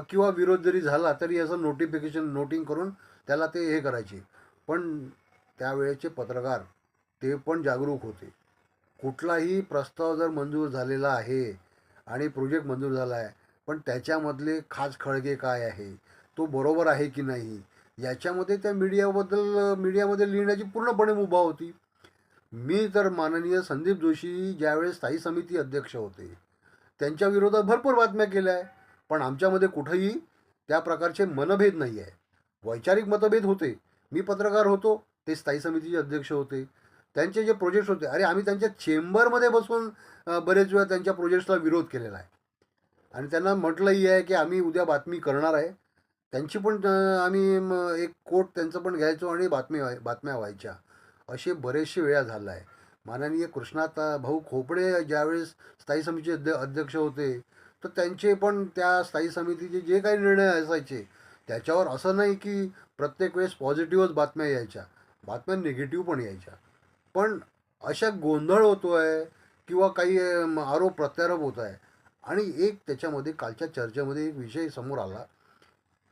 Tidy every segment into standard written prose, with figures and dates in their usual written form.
किंवा विरोध जरी झाला तरी असं नोटिफिकेशन नोटिंग करून त्याला ते हे करायचे. पण त्यावेळेचे पत्रकार ते पण जागरूक होते. कुठलाही प्रस्ताव जर मंजूर झालेला आहे आणि प्रोजेक्ट मंजूर झाला आहे, पण त्याच्यामधले खाचखळगे काय आहे, तो बरोबर आहे की नाही, याच्यामध्ये त्या मीडियामध्ये लिहिण्याची पूर्णपणे मुभा होती. मी तर माननीय संदीप जोशी ज्यावेळेस स्थायी समिती अध्यक्ष होते, त्यांच्या विरोधात भरपूर बातम्या केल्या आहे. पण आमच्यामध्ये कुठंही त्या प्रकारचे मनभेद नाही आहे. वैचारिक मतभेद होते. मी पत्रकार होतो, ते स्थायी समितीचे अध्यक्ष होते. त्यांचे जे प्रोजेक्ट्स होते, अरे आम्ही त्यांच्या चेंबरमध्ये बसून बरेच वेळा त्यांच्या प्रोजेक्ट्सला विरोध केलेला आहे. आणि त्यांना म्हटलंही आहे की आम्ही उद्या बातमी करणार आहे. त्यांची पण आम्ही एक कोट त्यांचं पण घ्यायचो आणि बातम्या व्हायच्या. असे बरेचसे वेळा झालं आहे. माननीय कृष्णात भाऊ खोपडे ज्यावेळेस स्थायी समितीचे अध्यक्ष होते, तर त्यांचे पण त्या स्थायी समितीचे जे काही निर्णय असायचे त्याच्यावर असं नाही की प्रत्येक वेळेस पॉझिटिव्हच बातम्या यायच्या, बातम्या निगेटिव्ह पण यायच्या. पण अशा गोंधळ होतो आहे किंवा काही आरोप प्रत्यारोप होत आहे. आणि एक त्याच्यामध्ये कालच्या चर्चेमध्ये एक विषय समोर आला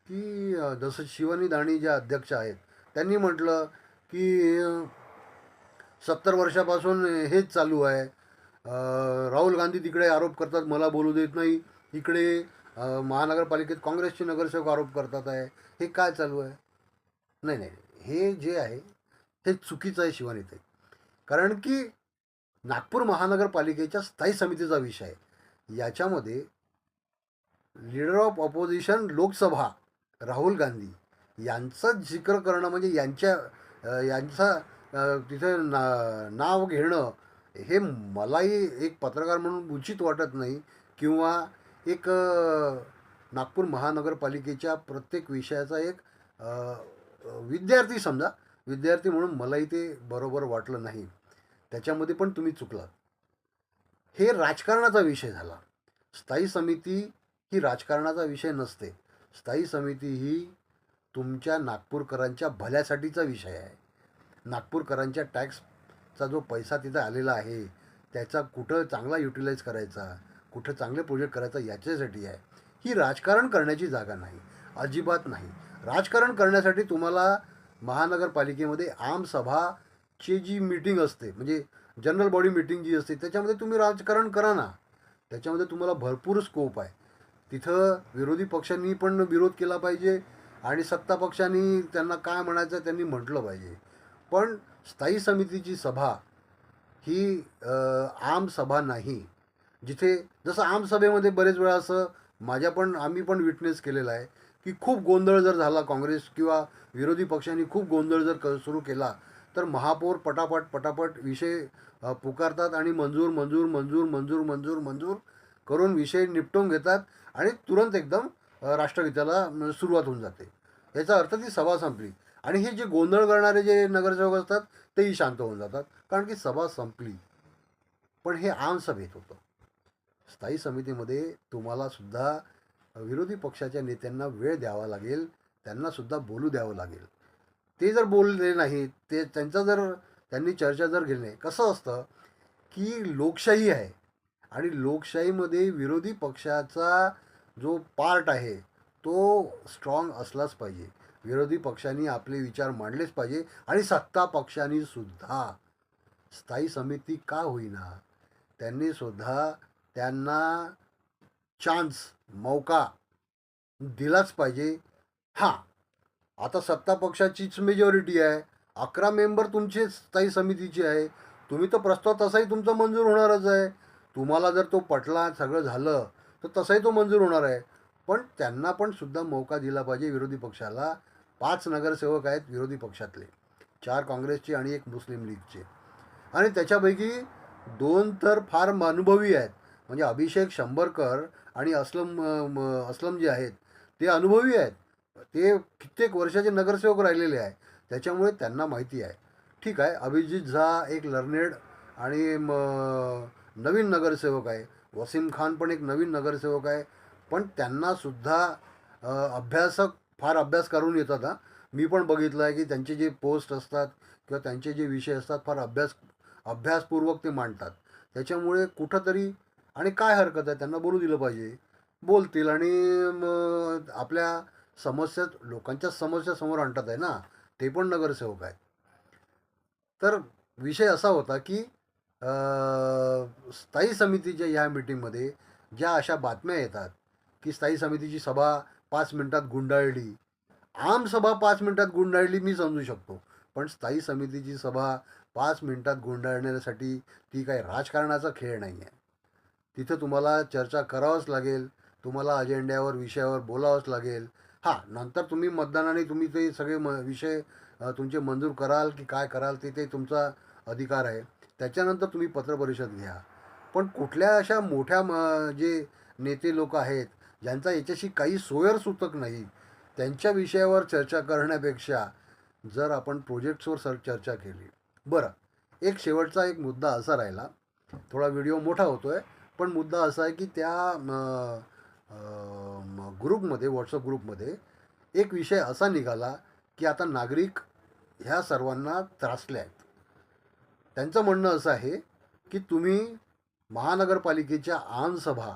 की जसं शिवानी दाणी ज्या अध्यक्ष आहेत, त्यांनी म्हटलं की 70 वर्षापासून हेच चालू आहे. राहुल गांधी तिकडे आरोप करतात, मला बोलू देत नाही. इकडे महानगरपालिकेत काँग्रेसचे नगरसेवक आरोप करतात आहे. हे काय चालू आहे? नाही नाही, हे जे आहे हे चुकीचं आहे शिवानीताई. कारण की नागपूर महानगरपालिकेच्या स्थायी समितीचा विषय आहे. याच्यामध्ये leader of opposition Lok Sabha Rahul Gandhi यांचं जिक्र करणं म्हणजे यांचा तिथे नाव घेणं हे मलाही एक पत्रकार म्हणून उचित वाटत नाही. किंवा एक नागपूर महानगरपालिकेच्या प्रत्येक विषयाचा एक विद्यार्थी समजा, विद्यार्थी म्हणून मलाही ते बरोबर वाटलं नाही. त्याच्यामध्ये पण तुम्ही चुकलात. हे राजकारणाचा विषय झाला. स्थायी समिती ही राजकारणाचा विषय नसते. स्थायी समिती ही तुमच्या नागपूरकरांच्या भल्यासाठीचा विषय आहे. नागपूरकरांच्या टॅक्सचा जो पैसा तिथं आलेला आहे त्याचा कुठं चांगला युटिलाइज करायचा, कुठं चांगले प्रोजेक्ट करायचा, याच्यासाठी आहे. ही राजकारण करण्याची जागा नाही, अजिबात नाही. राजकारण करण्यासाठी तुम्हाला महानगरपालिकेमध्ये आमसभाची जी मीटिंग असते, म्हणजे जनरल बॉडी मीटिंग जी असते, त्याच्यामध्ये तुम्ही राजकारण करा ना. त्याच्यामध्ये तुम्हाला भरपूर स्कोप आहे. तिथं विरोधी पक्षांनी पण विरोध केला पाहिजे आणि सत्ता पक्षांनी त्यांना काय म्हणायचं त्यांनी म्हटलं पाहिजे. पण स्थायी समितीची सभा ही आमसभा नाही. जिथे जसं आमसभेमध्ये बरेच वेळा असं आम्ही पण विटनेस केलेला आहे की खूप गोंधळ जर झाला, काँग्रेस किंवा विरोधी पक्षांनी खूप गोंधळ जर सुरू केला, तर महापौर पटापट पटापट विषय पुकारतात आणि मंजूर मंजूर मंजूर मंजूर मंजूर मंजूर करून विषय निपटून घेतात आणि तुरंत एकदम राष्ट्रगीताला सुरुवात होऊन जाते. याचा अर्थ ती सभा संपली. आणि हे जे गोंधळ करणारे जे नगरसेवक असतात तेही शांत होऊन जातात, कारण की सभा संपली. पण हे आमसभेत होतं. स्थायी समितीमध्ये तुम्हाला सुद्धा विरोधी पक्षाच्या नेत्यांना वेळ द्यावा लागेल, त्यांना सुद्धा बोलू द्यावं लागेल. ते जर बोलले नाही, त्यांनी चर्चा जर केली नाही, कसं असतं की लोकशाही आहे आणि लोकशाहीमध्ये विरोधी पक्षाचा जो पार्ट आहे तो स्ट्रॉंग असलाच पाहिजे. विरोधी पक्षांनी आपले विचार मांडलेच पाहिजे आणि सत्ता पक्षांनी सुद्धा. स्थायी समिती का होईना, त्यांनी सुद्धा त्यांना मौका दिलाच पाहिजे. हां, आता सत्ता पक्षाचीच मेजॉरिटी आहे, 11 मेंबर तुमचे स्थायी समितीचे आहे. तुम्ही तर प्रस्ताव तसाही तुमचा मंजूर होणारच आहे. तुम्हाला जर तो पटला, सगळं झालं, तर तसाही तो मंजूर होणार आहे. पण त्यांना पण सुद्धा मौका दिला पाहिजे विरोधी पक्षाला. 5 नगरसेवक आहेत विरोधी पक्षातले, 4 काँग्रेसचे आणि 1 मुस्लिम लीगचे. आणि त्याच्यापैकी 2 तर फार अनुभवी आहेत, म्हणजे अभिषेक शंभरकर आणि असलम जे आहेत ते अनुभवी आहेत. ते कित्येक वर्षाचे नगरसेवक राहिलेले आहे, त्याच्यामुळे त्यांना माहिती आहे. ठीक आहे, अभिजित झा एक लर्नेड आणि नवीन नगरसेवक आहे. वसीम खान पण एक नवीन नगरसेवक आहे. पण त्यांनासुद्धा फार अभ्यास करून येतात. मी पण बघितलं आहे की त्यांचे जे पोस्ट असतात किंवा त्यांचे जे विषय असतात फार अभ्यासपूर्वक ते मांडतात. त्याच्यामुळे कुठंतरी आणि काय हरकत आहे, त्यांना बोलू दिलं पाहिजे. बोलतील आणि मग आपल्या समस्या, लोकांच्या समस्या समोर आणतात आहे ना, ते पण नगरसेवक आहेत. तर विषय असा होता की स्थायी समितीच्या ह्या मीटिंगमध्ये ज्या अशा बातम्या येतात की स्थायी समितीची सभा 5 मिनिटात गुंडाळली. आम सभा 5 मिनिटात गुंडाळली मी समजू शकतो, पण स्थायी समितीची सभा 5 मिनिटात गुंडाळण्यासाठी ती काही राजकारणाचा खेळ नाही आहे. तिथं तुम्हाला चर्चा करावंच लागेल, तुम्हाला अजेंड्यावर विषयावर बोलावंच लागेल. हां, नंतर तुम्ही मतदानाने तुम्ही ते सगळे विषय तुमचे मंजूर कराल की काय कराल ते ते तुमचा अधिकार आहे. त्याच्यानंतर तुम्ही पत्रपरिषद घ्या. पण कुठल्या अशा मोठ्या जे नेते लोक आहेत, ज्यांचा याच्याशी काही सोयरसूतक नाही, त्यांच्या विषयावर चर्चा करण्यापेक्षा जर आपण प्रोजेक्ट्सवर चर्चा केली. बरं, एक शेवटचा एक मुद्दा असा राहिला, थोडा व्हिडिओ मोठा होतोय, पण मुद्दा असा आहे की त्या ग्रुपमध्ये, व्हॉट्सअप ग्रुपमध्ये एक विषय असा निघाला की आता नागरिक ह्या सर्वांना त्रासले आहेत. त्यांचं म्हणणं असं आहे की तुम्ही महानगरपालिकेच्या आमसभा,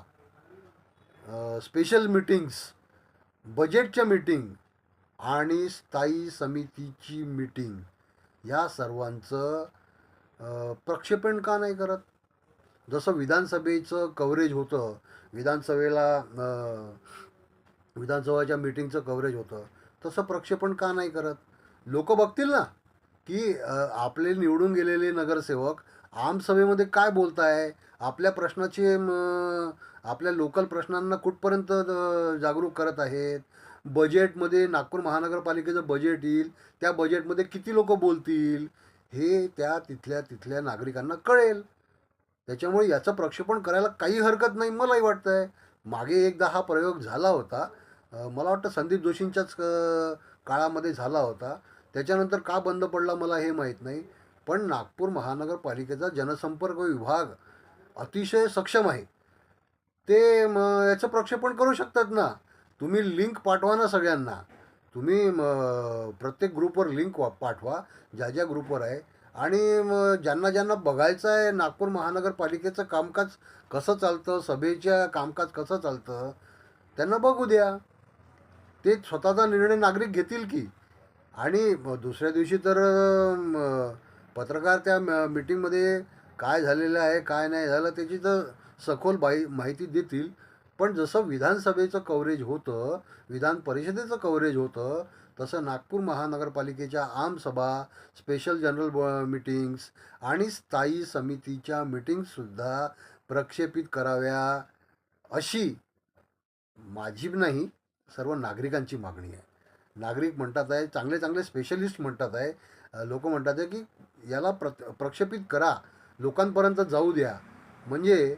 स्पेशल मीटिंग्स, बजेटच्या मीटिंग आणि स्थायी समितीची मीटिंग या सर्वांचं प्रक्षेपण का नाही करत? जसं विधानसभेचं कव्हरेज होतं, विधानसभाच्या मीटिंगचं कव्हरेज होतं, तसं प्रक्षेपण का नाही करत? लोक बघतील ना की आपले निवडून गेलेले नगरसेवक आमसभेमध्ये काय बोलत आहे, आपल्या प्रश्नाचे आपल्या लोकल प्रश्नांना कुठपर्यंत जागरूक करत आहेत. बजेटमध्ये नागपूर महानगरपालिकेचं बजेट येईल, त्या बजेटमध्ये किती लोक बोलतील हे त्या तिथल्या नागरिकांना कळेल. त्याच्यामुळे याचं प्रक्षेपण करायला काही हरकत नाही मलाही वाटतं आहे. मागे एकदा हा प्रयोग झाला होता, मला वाटतं संदीप जोशींच्याच काळामध्ये झाला होता. त्याच्यानंतर का बंद पडला मला हे माहीत नाही. पण नागपूर महानगरपालिकेचा जनसंपर्क विभाग अतिशय सक्षम आहे. ते याचं प्रक्षेपण करू शकतात ना. तुम्ही लिंक पाठवा ना सगळ्यांना. तुम्ही प्रत्येक ग्रुपवर लिंक पाठवा, ज्या ज्या ग्रुपवर आहे. आणि ज्यांना ज्यांना बघायचं आहे नागपूर महानगरपालिकेचं कामकाज कसं चालतं, सभेच्या कामकाज कसं चालतं, त्यांना बघू द्या. ते स्वतःचा निर्णय नागरिक घेतील की. आणि दुसऱ्या दिवशी तर पत्रकार त्या मीटिंगमध्ये काय झालेलं आहे काय नाही झालं त्याची तर सखोल माहिती देतील. पण जसं विधानसभेचं कव्हरेज होतं, विधान परिषदेचं कव्हरेज होतं, तसं नागपूर महानगरपालिकेच्या आमसभा, स्पेशल जनरल मीटिंग्स आणि स्थायी समितीच्या मीटिंग्ससुद्धा प्रक्षेपित कराव्या, अशी माझी नाही, सर्व नागरिकांची मागणी आहे. नागरिक म्हणतात आहे, चांगले चांगले स्पेशलिस्ट म्हणतात आहे, लोक म्हणतात आहे की याला प्रक्षेपित करा, लोकांपर्यंत जाऊ द्या. म्हणजे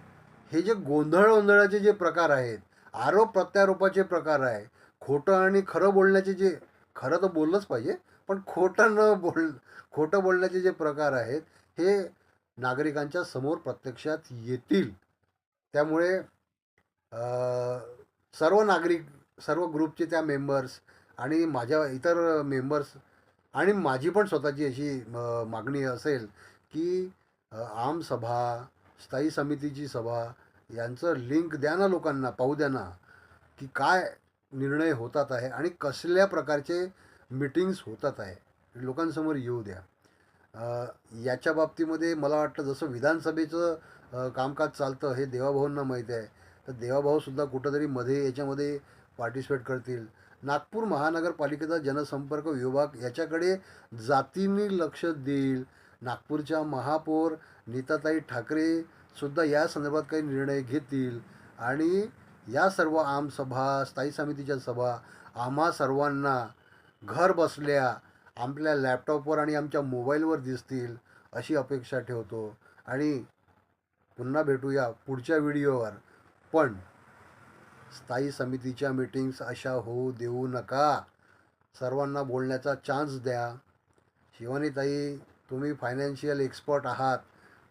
हे जे गोंधळाचे जे प्रकार आहेत, आरोप प्रत्यारोपाचे प्रकार आहे, खोटं आणि खरं बोलण्याचे जे, खरं तर बोललंच पाहिजे, पण खोटं बोलण्याचे जे प्रकार आहेत, हे नागरिकांच्या समोर प्रत्यक्षात येतील. त्यामुळे सर्व नागरिक, सर्व ग्रुपचे त्या मेंबर्स आणि माझ्या इतर मेंबर्स आणि माझी पण स्वतःची अशी मागणी असेल की आमसभा, स्थायी समितीची सभा यांचं लिंक द्या ना लोकांना, पाहू द्या ना की काय निर्णय होतात आहे आणि कसल्या प्रकारचे मीटिंग्स होतात आहे, लोकांसमोर येऊ द्या. याच्या बाबतीमध्ये मला वाटतं जसं विधानसभेचं कामकाज चालतं हे देवाभाऊंना माहीत आहे, तर देवाभाऊसुद्धा कुठंतरी मध्ये याच्यामध्ये पार्टिसिपेट करतील. नागपूर महानगरपालिकेचा जनसंपर्क विभाग याच्याकडे जातीने लक्ष देईल. नागपूरच्या महापौर नीताताई ठाकरेसुद्धा या संदर्भात काही निर्णय घेतील आणि या सर्व आमसभा, स्थायी समितीच्या सभा आम्हा सर्वांना घर बसल्या आपल्या लॅपटॉपवर आणि आमच्या मोबाईलवर दिसतील अशी अपेक्षा ठेवतो. आणि पुन्हा भेटूया पुढच्या व्हिडिओवर. पण स्थायी समितीच्या मीटिंग्स अशा होऊ देऊ नका. सर्वांना बोलण्याचा चान्स द्या. शिवानीताई, तुम्ही फायनान्शियल एक्सपर्ट आहात,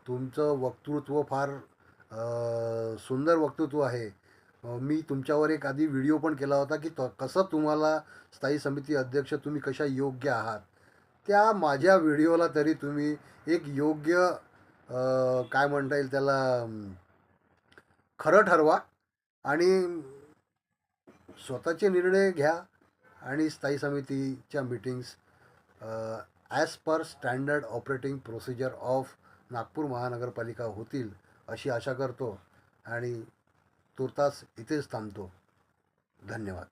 तुमचं वक्तृत्व फार सुंदर वक्तृत्व आहे. मी तुमच्यावर एक आधी व्हिडिओ पण केला होता की कसं तुम्हाला स्थायी समिती अध्यक्ष तुम्ही कशा योग्य आहात. त्या माझ्या व्हिडिओला तरी तुम्ही एक योग्य काय म्हणता येईल त्याला, खरं ठरवा आणि स्वतःचे निर्णय घ्या आणि स्थायी समितीच्या meetings as per standard operating procedure of Nagpur महानगरपालिका होतील अशी आशा करतो आणि तुर्तास इथेच थांबतो. धन्यवाद.